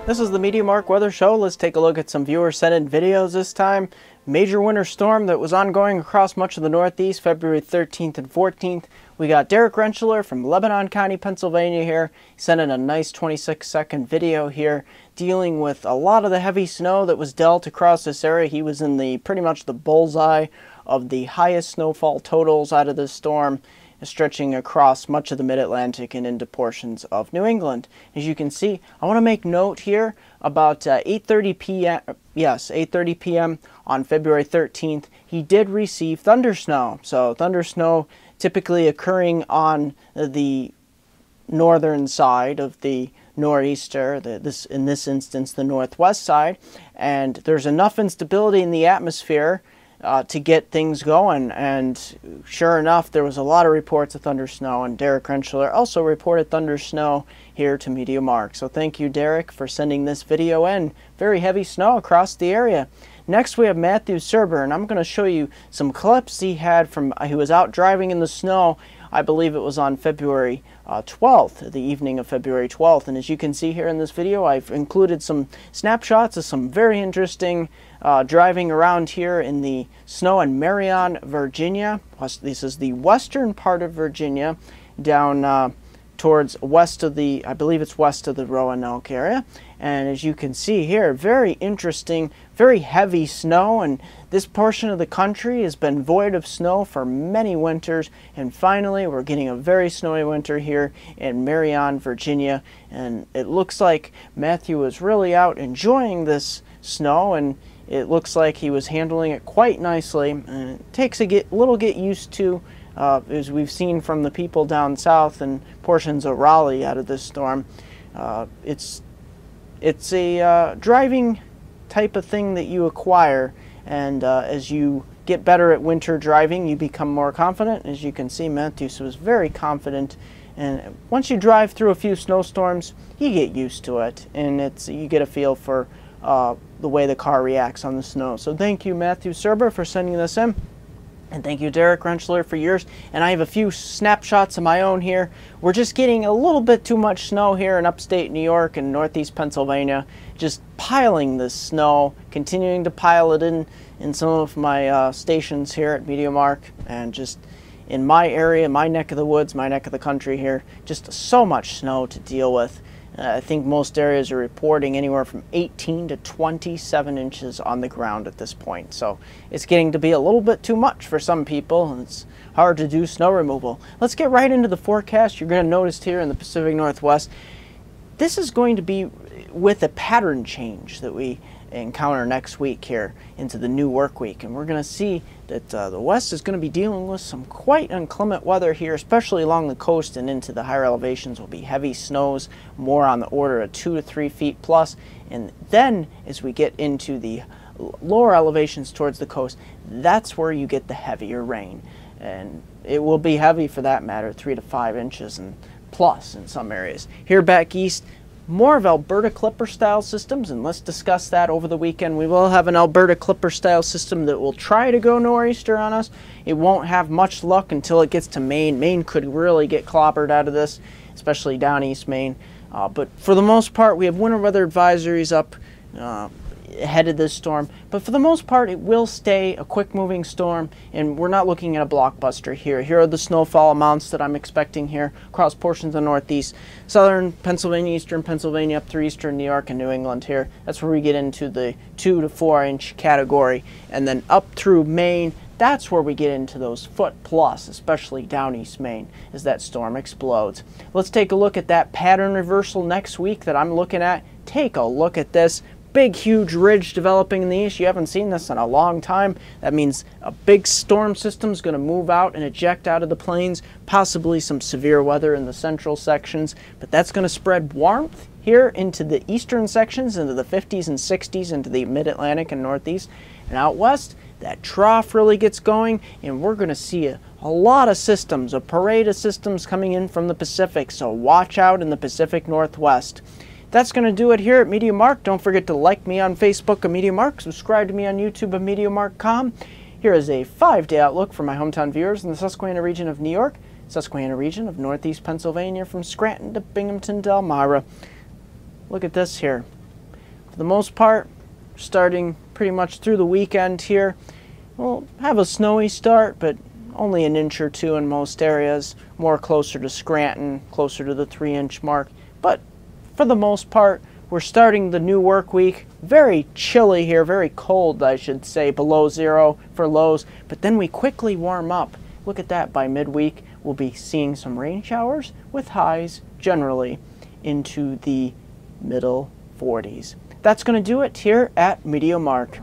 This is the MeteoMark Weather Show. Let's take a look at some viewer-sent videos this time. Major winter storm that was ongoing across much of the Northeast, February 13th and 14th. We got Derek Rentschler from Lebanon County, Pennsylvania here. He sent in a nice 26-second video here dealing with a lot of the heavy snow that was dealt across this area. He was in the pretty much the bullseye of the highest snowfall totals out of this storm, stretching across much of the mid-Atlantic and into portions of New England. As you can see, I want to make note here about 8:30 p.m. Yes, 8:30 p.m. on February 13th, he did receive thundersnow. So thundersnow typically occurring on the northern side of the nor'easter, in this instance the northwest side, and there's enough instability in the atmosphere to get things going, and sure enough there was a lot of reports of thunder snow, and Derek Rentschler also reported thunder snow here to MeteoMark. So thank you, Derek, for sending this video in. Very heavy snow across the area. Next we have Matthew Serber, and I'm going to show you some clips he had from, he was out driving in the snow. I believe it was on February 12th, the evening of February 12th. And as you can see here in this video, I've included some snapshots of some very interesting driving around here in the snow in Marion, Virginia. This is the western part of Virginia, down towards west of the, I believe it's west of the Roanoke area. And as you can see here, very interesting, very heavy snow, and this portion of the country has been void of snow for many winters, and finally we're getting a very snowy winter here in Marion, Virginia, and it looks like Matthew was really out enjoying this snow, and it looks like he was handling it quite nicely, and it takes a little get used to, as we've seen from the people down south and portions of Raleigh out of this storm. It's a driving type of thing that you acquire, and as you get better at winter driving, you become more confident. As you can see, Matthew was very confident, and once you drive through a few snowstorms, you get used to it, and you get a feel for the way the car reacts on the snow. So thank you, Matthew Serber, for sending this in. And thank you, Derek Rentschler, for yours. And I have a few snapshots of my own here. We're just getting a little bit too much snow here in upstate New York and northeast Pennsylvania. Just piling this snow, continuing to pile it in some of my stations here at MeteoMark, and just in my area, my neck of the woods, my neck of the country here, just so much snow to deal with. I think most areas are reporting anywhere from 18 to 27 inches on the ground at this point. So it's getting to be a little bit too much for some people, and it's hard to do snow removal. Let's get right into the forecast. You're going to notice here in the Pacific Northwest, this is going to be with a pattern change that we encounter next week here into the new work week, and we're going to see that the west is going to be dealing with some quite inclement weather here, especially along the coast and into the higher elevations. Will be heavy snows, more on the order of 2 to 3 feet plus, and then as we get into the lower elevations towards the coast, that's where you get the heavier rain, and it will be heavy for that matter, 3 to 5 inches and plus in some areas. Here back east, more of Alberta Clipper style systems, and let's discuss that over the weekend. We will have an Alberta Clipper style system that will try to go nor'easter on us. It won't have much luck until it gets to Maine. Maine could really get clobbered out of this, especially down east Maine. But for the most part, we have winter weather advisories up ahead of this storm, but for the most part it will stay a quick moving storm, and we're not looking at a blockbuster here. Here are the snowfall amounts that I'm expecting here across portions of northeast, southern Pennsylvania, eastern Pennsylvania, up through eastern New York and New England here. That's where we get into the 2 to 4 inch category, and then up through Maine, that's where we get into those foot plus, especially down east Maine, as that storm explodes. Let's take a look at that pattern reversal next week that I'm looking at. Take a look at this. Big, huge ridge developing in the east. You haven't seen this in a long time. That means a big storm system is going to move out and eject out of the plains, possibly some severe weather in the central sections, but that's going to spread warmth here into the eastern sections, into the 50s and 60s, into the mid-Atlantic and northeast. And out west, that trough really gets going, and we're going to see a lot of systems, a parade of systems coming in from the Pacific, so watch out in the Pacific Northwest. That's going to do it here at MeteoMark. Don't forget to like me on Facebook at MeteoMark, subscribe to me on YouTube at MeteoMark.com. Here is a 5-day outlook for my hometown viewers in the Susquehanna region of New York, Susquehanna region of northeast Pennsylvania, from Scranton to Binghamton to Elmira. Look at this here. For the most part, starting pretty much through the weekend here, we'll have a snowy start, but only an inch or two in most areas, more closer to Scranton, closer to the 3-inch mark. But for the most part, we're starting the new work week. Very chilly here, very cold, I should say, below zero for lows, but then we quickly warm up. Look at that, by midweek, we'll be seeing some rain showers with highs generally into the middle 40s. That's going to do it here at MeteoMark.